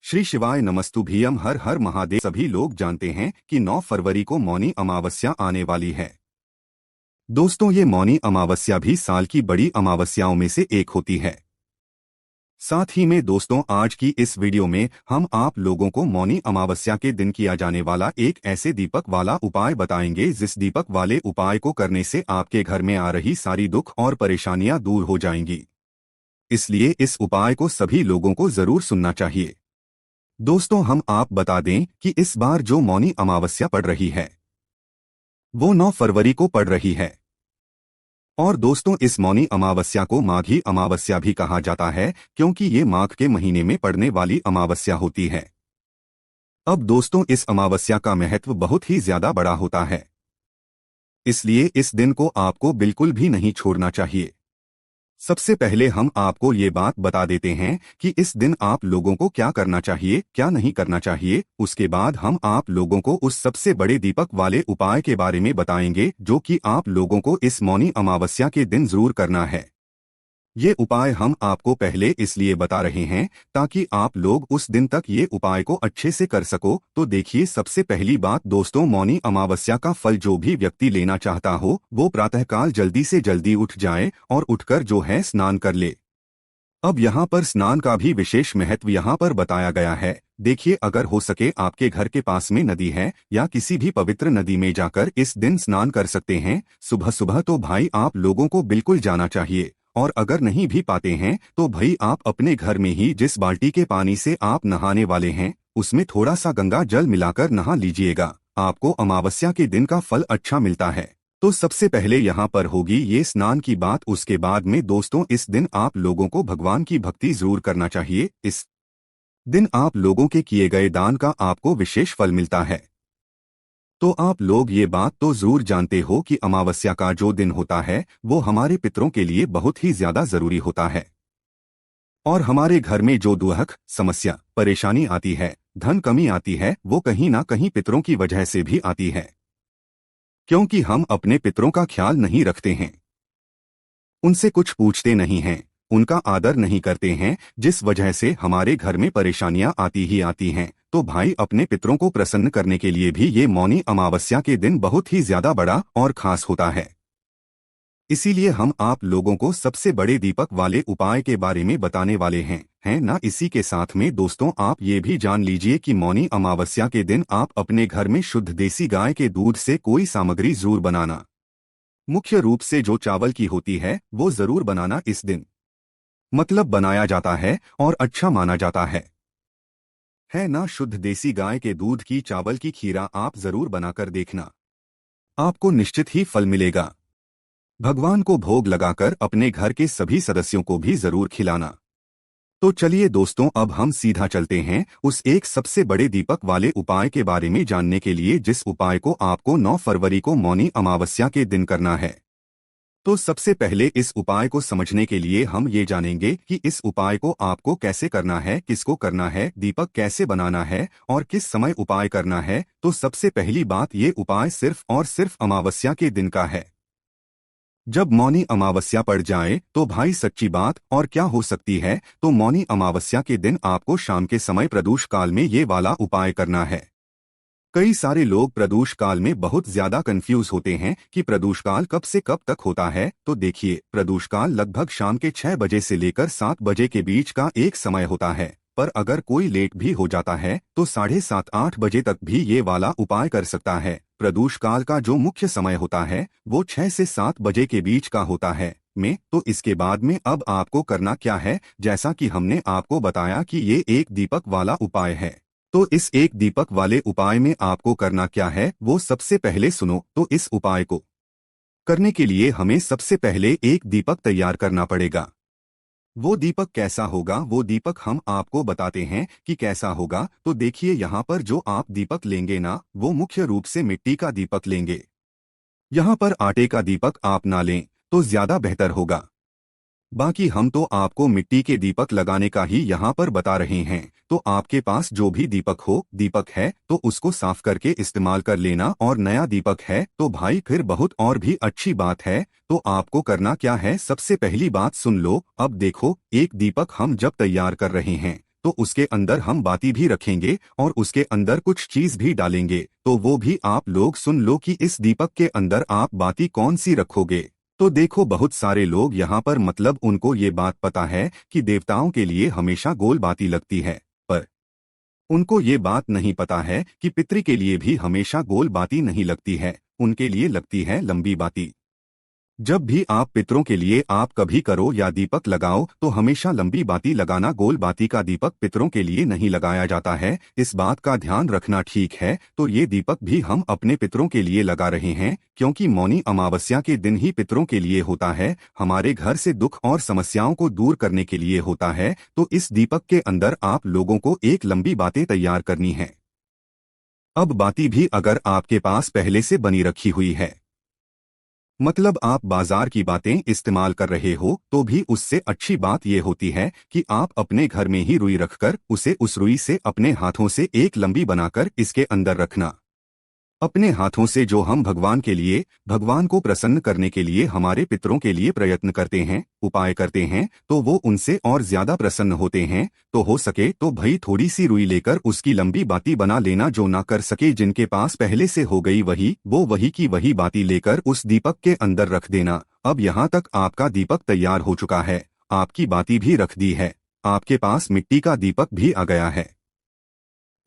श्री शिवाय नमस्तुभ्यम। हर हर महादेव। सभी लोग जानते हैं कि 9 फरवरी को मौनी अमावस्या आने वाली है। दोस्तों, ये मौनी अमावस्या भी साल की बड़ी अमावस्याओं में से एक होती है। साथ ही में दोस्तों, आज की इस वीडियो में हम आप लोगों को मौनी अमावस्या के दिन किया जाने वाला एक ऐसे दीपक वाला उपाय बताएंगे जिस दीपक वाले उपाय को करने से आपके घर में आ रही सारी दुख और परेशानियां दूर हो जाएंगी। इसलिए इस उपाय को सभी लोगों को जरूर सुनना चाहिए। दोस्तों, हम आप बता दें कि इस बार जो मौनी अमावस्या पड़ रही है वो 9 फरवरी को पड़ रही है। और दोस्तों, इस मौनी अमावस्या को माघी अमावस्या भी कहा जाता है क्योंकि ये माघ के महीने में पड़ने वाली अमावस्या होती है। अब दोस्तों, इस अमावस्या का महत्व बहुत ही ज्यादा बड़ा होता है, इसलिए इस दिन को आपको बिल्कुल भी नहीं छोड़ना चाहिए। सबसे पहले हम आपको ये बात बता देते हैं कि इस दिन आप लोगों को क्या करना चाहिए, क्या नहीं करना चाहिए। उसके बाद हम आप लोगों को उस सबसे बड़े दीपक वाले उपाय के बारे में बताएंगे जो कि आप लोगों को इस मौनी अमावस्या के दिन जरूर करना है। ये उपाय हम आपको पहले इसलिए बता रहे हैं ताकि आप लोग उस दिन तक ये उपाय को अच्छे से कर सको। तो देखिए, सबसे पहली बात दोस्तों, मौनी अमावस्या का फल जो भी व्यक्ति लेना चाहता हो वो प्रातःकाल जल्दी से जल्दी उठ जाए और उठकर जो है स्नान कर ले। अब यहाँ पर स्नान का भी विशेष महत्व यहाँ पर बताया गया है। देखिए, अगर हो सके आपके घर के पास में नदी है या किसी भी पवित्र नदी में जाकर इस दिन स्नान कर सकते हैं। सुबह सुबह तो भाई आप लोगों को बिल्कुल जाना चाहिए, और अगर नहीं भी पाते हैं तो भाई आप अपने घर में ही जिस बाल्टी के पानी से आप नहाने वाले हैं उसमें थोड़ा सा गंगा जल मिलाकर नहा लीजिएगा। आपको अमावस्या के दिन का फल अच्छा मिलता है। तो सबसे पहले यहाँ पर होगी ये स्नान की बात। उसके बाद में दोस्तों, इस दिन आप लोगों को भगवान की भक्ति जरूर करना चाहिए। इस दिन आप लोगों के किए गए दान का आपको विशेष फल मिलता है। तो आप लोग ये बात तो जरूर जानते हो कि अमावस्या का जो दिन होता है वो हमारे पितरों के लिए बहुत ही ज्यादा जरूरी होता है। और हमारे घर में जो दुख, समस्या, परेशानी आती है, धन कमी आती है, वो कहीं ना कहीं पितरों की वजह से भी आती है, क्योंकि हम अपने पितरों का ख्याल नहीं रखते हैं, उनसे कुछ पूछते नहीं हैं, उनका आदर नहीं करते हैं, जिस वजह से हमारे घर में परेशानियां आती ही आती हैं। तो भाई, अपने पितरों को प्रसन्न करने के लिए भी ये मौनी अमावस्या के दिन बहुत ही ज्यादा बड़ा और खास होता है। इसीलिए हम आप लोगों को सबसे बड़े दीपक वाले उपाय के बारे में बताने वाले हैं ना। इसी के साथ में दोस्तों, आप ये भी जान लीजिए कि मौनी अमावस्या के दिन आप अपने घर में शुद्ध देसी गाय के दूध से कोई सामग्री जरूर बनाना। मुख्य रूप से जो चावल की होती है वो जरूर बनाना इस दिन। मतलब बनाया जाता है और अच्छा माना जाता है ना। शुद्ध देसी गाय के दूध की चावल की खीरा आप जरूर बनाकर देखना, आपको निश्चित ही फल मिलेगा। भगवान को भोग लगाकर अपने घर के सभी सदस्यों को भी जरूर खिलाना। तो चलिए दोस्तों, अब हम सीधा चलते हैं उस एक सबसे बड़े दीपक वाले उपाय के बारे में जानने के लिए जिस उपाय को आपको 9 फरवरी को मौनी अमावस्या के दिन करना है। तो सबसे पहले इस उपाय को समझने के लिए हम ये जानेंगे कि इस उपाय को आपको कैसे करना है, किसको करना है, दीपक कैसे बनाना है और किस समय उपाय करना है। तो सबसे पहली बात, ये उपाय सिर्फ और सिर्फ अमावस्या के दिन का है। जब मौनी अमावस्या पड़ जाए तो भाई सच्ची बात और क्या हो सकती है। तो मौनी अमावस्या के दिन आपको शाम के समय प्रदोष काल में ये वाला उपाय करना है। कई सारे लोग प्रदोष काल में बहुत ज्यादा कंफ्यूज होते हैं कि प्रदोष काल कब से कब तक होता है। तो देखिए, प्रदोष काल लगभग शाम के 6 बजे से लेकर 7 बजे के बीच का एक समय होता है, पर अगर कोई लेट भी हो जाता है तो 7:30-8 बजे तक भी ये वाला उपाय कर सकता है। प्रदोष काल का जो मुख्य समय होता है वो 6 से 7 बजे के बीच का होता है तो इसके बाद में अब आपको करना क्या है, जैसा कि हमने आपको बताया कि ये एक दीपक वाला उपाय है। तो इस एक दीपक वाले उपाय में आपको करना क्या है वो सबसे पहले सुनो। तो इस उपाय को करने के लिए हमें सबसे पहले एक दीपक तैयार करना पड़ेगा। वो दीपक कैसा होगा, वो दीपक हम आपको बताते हैं कि कैसा होगा। तो देखिए, यहाँ पर जो आप दीपक लेंगे ना, वो मुख्य रूप से मिट्टी का दीपक लेंगे। यहाँ पर आटे का दीपक आप ना लें तो ज्यादा बेहतर होगा। बाकी हम तो आपको मिट्टी के दीपक लगाने का ही यहाँ पर बता रहे हैं। तो आपके पास जो भी दीपक है तो उसको साफ करके इस्तेमाल कर लेना, और नया दीपक है तो भाई फिर बहुत और भी अच्छी बात है। तो आपको करना क्या है, सबसे पहली बात सुन लो। अब देखो, एक दीपक हम जब तैयार कर रहे हैं तो उसके अंदर हम बाती भी रखेंगे और उसके अंदर कुछ चीज भी डालेंगे, तो वो भी आप लोग सुन लो कि इस दीपक के अंदर आप बाती कौन सी रखोगे। तो देखो, बहुत सारे लोग यहाँ पर मतलब उनको ये बात पता है कि देवताओं के लिए हमेशा गोल बाती लगती है, पर उनको ये बात नहीं पता है कि पितृ के लिए भी हमेशा गोल बाती नहीं लगती है, उनके लिए लगती है लंबी बाती। जब भी आप पितरों के लिए आप कभी करो या दीपक लगाओ तो हमेशा लंबी बाती लगाना, गोल बाती का दीपक पितरों के लिए नहीं लगाया जाता है, इस बात का ध्यान रखना, ठीक है। तो ये दीपक भी हम अपने पितरों के लिए लगा रहे हैं, क्योंकि मौनी अमावस्या के दिन ही पितरों के लिए होता है, हमारे घर से दुख और समस्याओं को दूर करने के लिए होता है। तो इस दीपक के अंदर आप लोगों को एक लंबी बातें तैयार करनी है। अब बाती भी अगर आपके पास पहले से बनी रखी हुई है, मतलब आप बाजार की बातें इस्तेमाल कर रहे हो, तो भी उससे अच्छी बात यह होती है कि आप अपने घर में ही रुई रखकर उसे उस रुई से अपने हाथों से एक लंबी बनाकर इसके अंदर रखना। अपने हाथों से जो हम भगवान के लिए, भगवान को प्रसन्न करने के लिए, हमारे पितरों के लिए प्रयत्न करते हैं, उपाय करते हैं, तो वो उनसे और ज्यादा प्रसन्न होते हैं। तो हो सके तो भाई थोड़ी सी रुई लेकर उसकी लंबी बाती बना लेना, जो ना कर सके, जिनके पास पहले से हो गई वो वही की वही बाती लेकर उस दीपक के अंदर रख देना। अब यहाँ तक आपका दीपक तैयार हो चुका है, आपकी बाती भी रख दी है, आपके पास मिट्टी का दीपक भी आ गया है।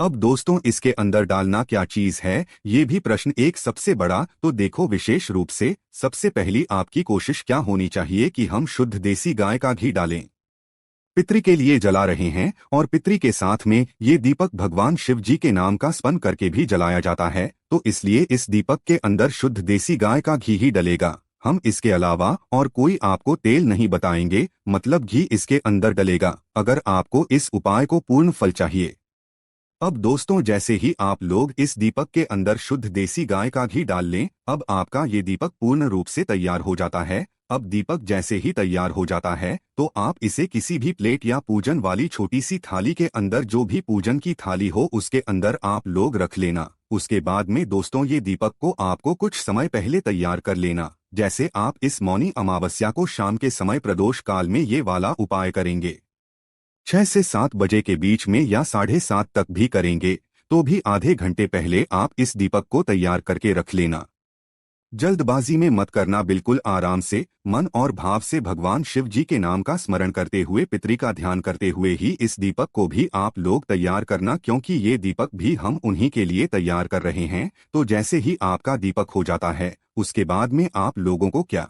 अब दोस्तों, इसके अंदर डालना क्या चीज है, ये भी प्रश्न एक सबसे बड़ा। तो देखो, विशेष रूप से सबसे पहली आपकी कोशिश क्या होनी चाहिए कि हम शुद्ध देसी गाय का घी डालें। पितृ के लिए जला रहे हैं और पितृ के साथ में ये दीपक भगवान शिव जी के नाम का स्मरण करके भी जलाया जाता है, तो इसलिए इस दीपक के अंदर शुद्ध देसी गाय का घी ही डलेगा। हम इसके अलावा और कोई आपको तेल नहीं बताएंगे, मतलब घी इसके अंदर डलेगा, अगर आपको इस उपाय को पूर्ण फल चाहिए। अब दोस्तों, जैसे ही आप लोग इस दीपक के अंदर शुद्ध देसी गाय का घी डाल लें, अब आपका ये दीपक पूर्ण रूप से तैयार हो जाता है। अब दीपक जैसे ही तैयार हो जाता है, तो आप इसे किसी भी प्लेट या पूजन वाली छोटी सी थाली के अंदर, जो भी पूजन की थाली हो उसके अंदर आप लोग रख लेना। उसके बाद में दोस्तों, ये दीपक को आपको कुछ समय पहले तैयार कर लेना। जैसे आप इस मौनी अमावस्या को शाम के समय प्रदोष काल में ये वाला उपाय करेंगे, 6 से 7 बजे के बीच में या 7:30 तक भी करेंगे, तो भी आधे घंटे पहले आप इस दीपक को तैयार करके रख लेना। जल्दबाजी में मत करना, बिल्कुल आराम से, मन और भाव से, भगवान शिव जी के नाम का स्मरण करते हुए, पितृ का ध्यान करते हुए ही इस दीपक को भी आप लोग तैयार करना, क्योंकि ये दीपक भी हम उन्हीं के लिए तैयार कर रहे हैं। तो जैसे ही आपका दीपक हो जाता है, उसके बाद में आप लोगों को क्या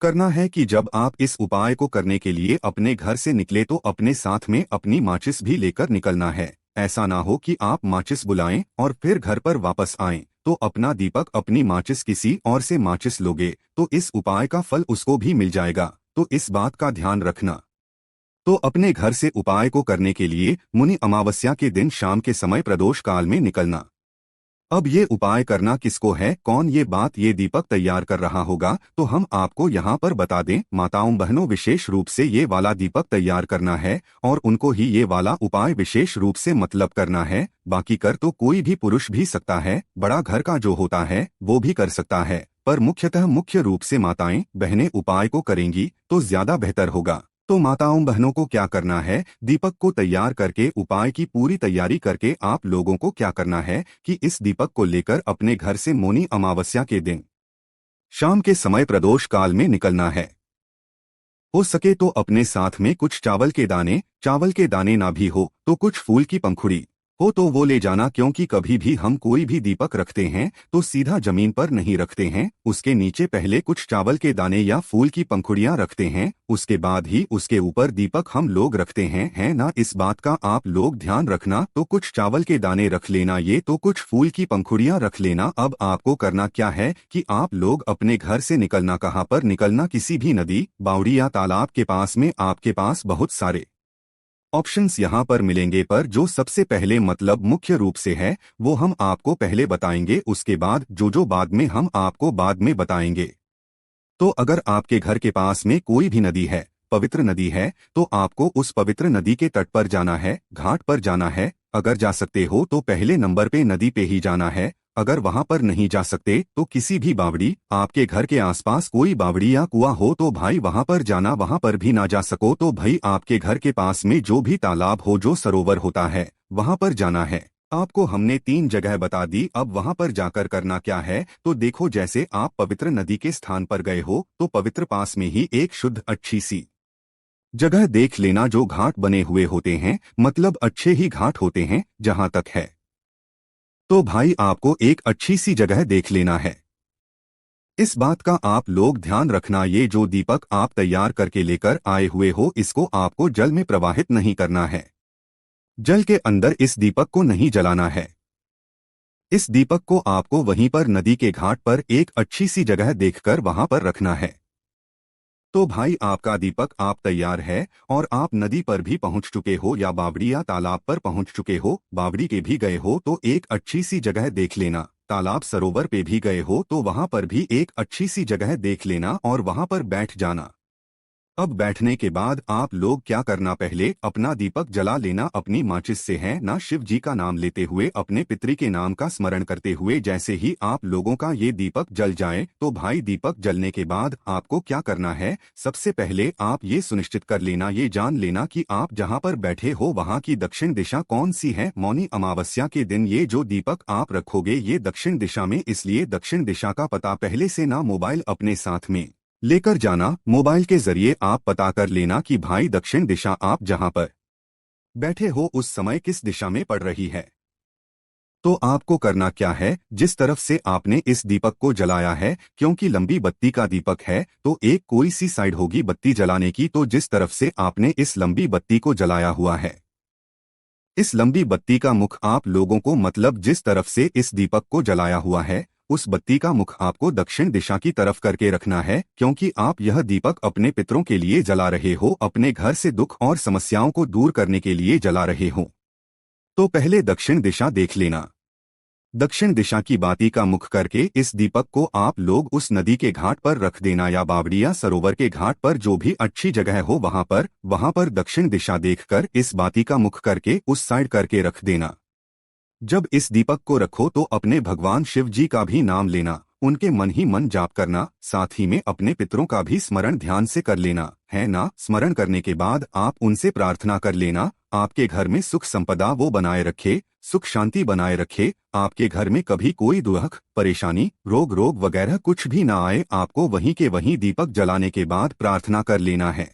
करना है कि जब आप इस उपाय को करने के लिए अपने घर से निकले, तो अपने साथ में अपनी माचिस भी लेकर निकलना है। ऐसा ना हो कि आप माचिस बुलाएं और फिर घर पर वापस आएं, तो अपना दीपक, अपनी माचिस किसी और से माचिस लोगे तो इस उपाय का फल उसको भी मिल जाएगा, तो इस बात का ध्यान रखना। तो अपने घर से उपाय को करने के लिए मुनि अमावस्या के दिन शाम के समय प्रदोष काल में निकलना। अब ये उपाय करना किसको है, कौन ये बात ये दीपक तैयार कर रहा होगा, तो हम आपको यहाँ पर बता दें। माताओं बहनों, विशेष रूप से ये वाला दीपक तैयार करना है और उनको ही ये वाला उपाय विशेष रूप से मतलब करना है। बाकी कर तो कोई भी पुरुष भी सकता है, बड़ा घर का जो होता है वो भी कर सकता है, पर मुख्यतः मुख्य रूप से माताएं बहनें उपाय को करेंगी तो ज्यादा बेहतर होगा। तो माताओं बहनों को क्या करना है, दीपक को तैयार करके, उपाय की पूरी तैयारी करके आप लोगों को क्या करना है कि इस दीपक को लेकर अपने घर से मौनी अमावस्या के दिन शाम के समय प्रदोष काल में निकलना है। हो सके तो अपने साथ में कुछ चावल के दाने ना भी हो तो कुछ फूल की पंखुड़ी हो तो वो ले जाना, क्योंकि कभी भी हम कोई भी दीपक रखते हैं तो सीधा जमीन पर नहीं रखते हैं, उसके नीचे पहले कुछ चावल के दाने या फूल की पंखुड़ियां रखते हैं, उसके बाद ही उसके ऊपर दीपक हम लोग रखते हैं, है ना। इस बात का आप लोग ध्यान रखना। तो कुछ चावल के दाने रख लेना ये, तो कुछ फूल की पंखुड़ियां रख लेना। अब आपको करना क्या है कि आप लोग अपने घर से निकलना, कहाँ पर निकलना, किसी भी नदी, बावड़ी या तालाब के पास में। आपके पास बहुत सारे ऑप्शंस यहाँ पर मिलेंगे, पर जो सबसे पहले मतलब मुख्य रूप से है वो हम आपको पहले बताएंगे, उसके बाद जो बाद में हम आपको बाद में बताएंगे। तो अगर आपके घर के पास में कोई भी नदी है, पवित्र नदी है, तो आपको उस पवित्र नदी के तट पर जाना है, घाट पर जाना है। अगर जा सकते हो तो पहले नंबर पे नदी पे ही जाना है, अगर वहां पर नहीं जा सकते तो किसी भी बावड़ी, आपके घर के आसपास कोई बावड़ी या कुआं हो तो भाई वहां पर जाना। वहां पर भी ना जा सको तो भाई आपके घर के पास में जो भी तालाब हो, जो सरोवर होता है, वहां पर जाना है। आपको हमने 3 जगह बता दी। अब वहां पर जाकर करना क्या है तो देखो, जैसे आप पवित्र नदी के स्थान पर गए हो तो पवित्र पास में ही एक शुद्ध अच्छी सी जगह देख लेना जो घाट बने हुए होते हैं, मतलब अच्छे ही घाट होते हैं जहां तक है। तो भाई आपको एक अच्छी सी जगह देख लेना है। इस बात का आप लोग ध्यान रखना, ये जो दीपक आप तैयार करके लेकर आए हुए हो इसको आपको जल में प्रवाहित नहीं करना है। जल के अंदर इस दीपक को नहीं जलाना है। इस दीपक को आपको वहीं पर नदी के घाट पर एक अच्छी सी जगह देखकर वहां पर रखना है। तो भाई आपका दीपक आप तैयार है और आप नदी पर भी पहुंच चुके हो या बावड़ी या तालाब पर पहुंच चुके हो। बावड़ी के भी गए हो तो एक अच्छी सी जगह देख लेना। तालाब सरोवर पे भी गए हो तो वहां पर भी एक अच्छी सी जगह देख लेना और वहां पर बैठ जाना। अब बैठने के बाद आप लोग क्या करना, पहले अपना दीपक जला लेना अपनी माचिस से, है ना। शिव जी का नाम लेते हुए, अपने पितरी के नाम का स्मरण करते हुए जैसे ही आप लोगों का ये दीपक जल जाए तो भाई दीपक जलने के बाद आपको क्या करना है, सबसे पहले आप ये सुनिश्चित कर लेना, ये जान लेना कि आप जहाँ पर बैठे हो वहाँ की दक्षिण दिशा कौन सी है। मौनी अमावस्या के दिन ये जो दीपक आप रखोगे ये दक्षिण दिशा में, इसलिए दक्षिण दिशा का पता पहले से ना मोबाइल अपने साथ में लेकर जाना। मोबाइल के जरिए आप पता कर लेना कि भाई दक्षिण दिशा आप जहां पर बैठे हो उस समय किस दिशा में पड़ रही है। तो आपको करना क्या है, जिस तरफ से आपने इस दीपक को जलाया है, क्योंकि लंबी बत्ती का दीपक है तो एक कोई सी साइड होगी बत्ती जलाने की, तो जिस तरफ से आपने इस लंबी बत्ती को जलाया हुआ है, इस लंबी बत्ती का मुख आप लोगों को, मतलब जिस तरफ से इस दीपक को जलाया हुआ है उस बत्ती का मुख आपको दक्षिण दिशा की तरफ करके रखना है, क्योंकि आप यह दीपक अपने पितरों के लिए जला रहे हो, अपने घर से दुख और समस्याओं को दूर करने के लिए जला रहे हो। तो पहले दक्षिण दिशा देख लेना। दक्षिण दिशा की बाती का मुख करके इस दीपक को आप लोग उस नदी के घाट पर रख देना या बावड़ी या सरोवर के घाट पर, जो भी अच्छी जगह हो वहां पर दक्षिण दिशा देखकर इस बाती का मुख करके उस साइड करके रख देना। जब इस दीपक को रखो तो अपने भगवान शिव जी का भी नाम लेना, उनके मन ही मन जाप करना, साथ ही में अपने पितरों का भी स्मरण ध्यान से कर लेना, है ना। स्मरण करने के बाद आप उनसे प्रार्थना कर लेना, आपके घर में सुख संपदा वो बनाए रखे, सुख शांति बनाए रखे, आपके घर में कभी कोई दुख परेशानी रोग वगैरह कुछ भी ना आए। आपको वहीं के वहीं दीपक जलाने के बाद प्रार्थना कर लेना है।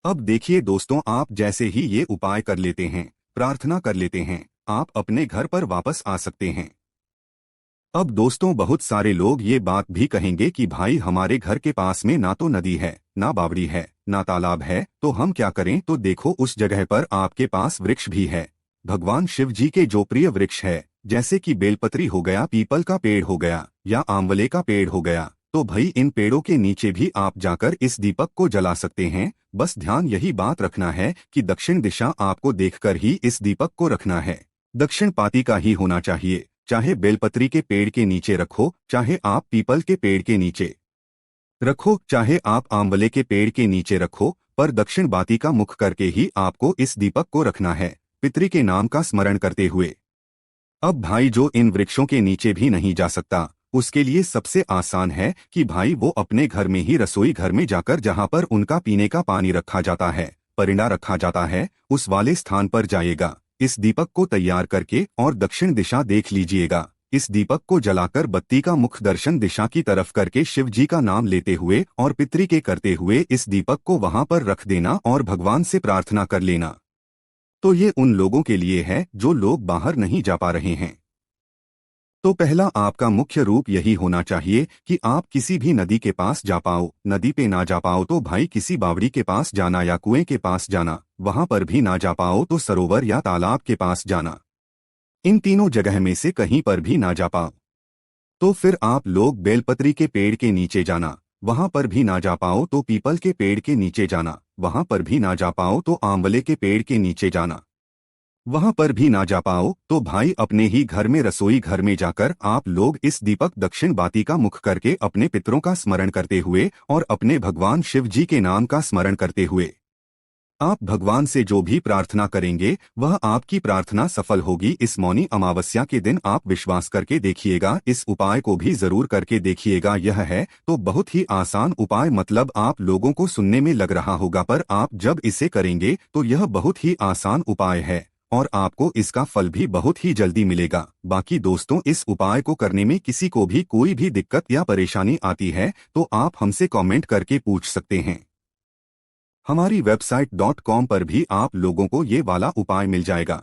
अब देखिए दोस्तों, आप जैसे ही ये उपाय कर लेते हैं, प्रार्थना कर लेते हैं, आप अपने घर पर वापस आ सकते हैं। अब दोस्तों, बहुत सारे लोग ये बात भी कहेंगे कि भाई हमारे घर के पास में ना तो नदी है, ना बावड़ी है, ना तालाब है, तो हम क्या करें। तो देखो, उस जगह पर आपके पास वृक्ष भी है, भगवान शिव जी के जो प्रिय वृक्ष है, जैसे कि बेलपत्री हो गया, पीपल का पेड़ हो गया या आंवले का पेड़ हो गया। तो भाई इन पेड़ों के नीचे भी आप जाकर इस दीपक को जला सकते हैं। बस ध्यान यही बात रखना है कि दक्षिण दिशा आपको देखकर ही इस दीपक को रखना है, दक्षिण पाती का ही होना चाहिए। चाहे बेलपत्री के पेड़ के नीचे रखो, चाहे आप पीपल के पेड़ के नीचे रखो, चाहे आप आंवले के पेड़ के नीचे रखो, पर दक्षिण बाती का मुख करके ही आपको इस दीपक को रखना है, पितरी के नाम का स्मरण करते हुए। अब भाई जो इन वृक्षों के नीचे भी नहीं जा सकता, उसके लिए सबसे आसान है कि भाई वो अपने घर में ही, रसोई घर में जाकर, जहां पर उनका पीने का पानी रखा जाता है, परिंदा रखा जाता है, उस वाले स्थान पर जाइएगा, इस दीपक को तैयार करके और दक्षिण दिशा देख लीजिएगा। इस दीपक को जलाकर बत्ती का मुख दर्शन दिशा की तरफ करके शिव जी का नाम लेते हुए और पितरी के करते हुए इस दीपक को वहां पर रख देना और भगवान से प्रार्थना कर लेना। तो ये उन लोगों के लिए है जो लोग बाहर नहीं जा पा रहे हैं। तो पहला आपका मुख्य रूप यही होना चाहिए कि आप किसी भी नदी के पास जा पाओ, नदी पे ना जा पाओ तो भाई किसी बावड़ी के पास जाना या कुएं के पास जाना, वहां पर भी ना जा पाओ तो सरोवर या तालाब के पास जाना। इन तीनों जगह में से कहीं पर भी ना जा पाओ तो फिर आप लोग बेलपत्री के पेड़ के नीचे जाना, वहां पर भी ना जा पाओ तो पीपल के पेड़ के नीचे जाना, वहां पर भी ना जा पाओ तो आंवले के पेड़ के नीचे जाना, वहां पर भी ना जा पाओ तो भाई अपने ही घर में, रसोई घर में जाकर आप लोग इस दीपक दक्षिण बाती का मुख करके अपने पितरों का स्मरण करते हुए और अपने भगवान शिव जी के नाम का स्मरण करते हुए आप भगवान से जो भी प्रार्थना करेंगे वह आपकी प्रार्थना सफल होगी। इस मौनी अमावस्या के दिन आप विश्वास करके देखिएगा, इस उपाय को भी जरूर करके देखिएगा। यह है तो बहुत ही आसान उपाय, मतलब आप लोगों को सुनने में लग रहा होगा, पर आप जब इसे करेंगे तो यह बहुत ही आसान उपाय है और आपको इसका फल भी बहुत ही जल्दी मिलेगा। बाकी दोस्तों, इस उपाय को करने में किसी को भी कोई भी दिक्कत या परेशानी आती है तो आप हमसे कमेंट करके पूछ सकते हैं। हमारी वेबसाइट .com पर भी आप लोगों को ये वाला उपाय मिल जाएगा।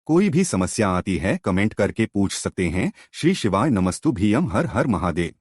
कोई भी समस्या आती है कमेंट करके पूछ सकते हैं। श्री शिवाय नमस्तुभ्यम। हर हर महादेव।